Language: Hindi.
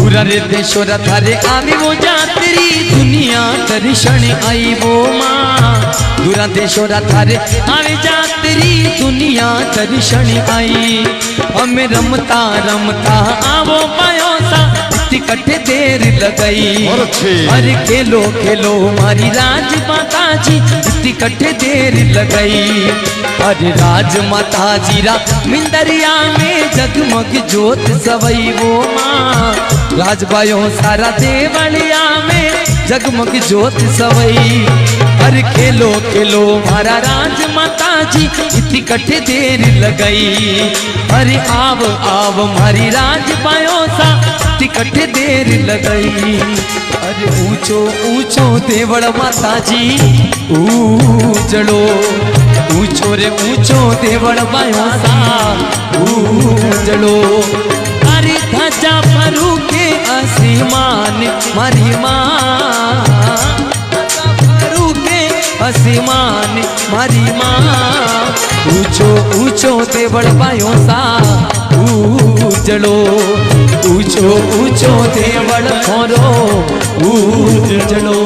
दूरा रे देशोरा थारे आवी वो जातरी दुनिया दर्शन आई वो माँ। दूरा देशोरा थारे आवी जातरी दुनिया दर्शन आई। हमें रमता रमता आवो पायो सा कट्ठे देर लगई। अरे खेलो खेलो मारी राज माता जी इतनी कट्ठे देर लगई। अरे राज माता जी रा मिंदरिया में जगमग जोत सवई वो माँ। राजबायों सारा देवलिया में जगमग जोत सवई। अरे खेलो खेलो मारा राज माता जी इतनी कट्ठे देर लगई। अरे आव आव मारी राजबायों सा कट्ठे देर लगई। अरे ऊंचो ऊंचो देवड़ माता जी ऊजड़ो। ऊंचो रे ऊंचो देवड़ बायो सा ऊजड़ो। अरे ध्वजा फरू के आसमान मारी माँ। फरू के आसमान मारी माँ। ऊंचो ऊंचो देवड़ बायो सा ऊजड़ो। ऊंचो ऊंचो देवड़ खोरो ऊजड़ो।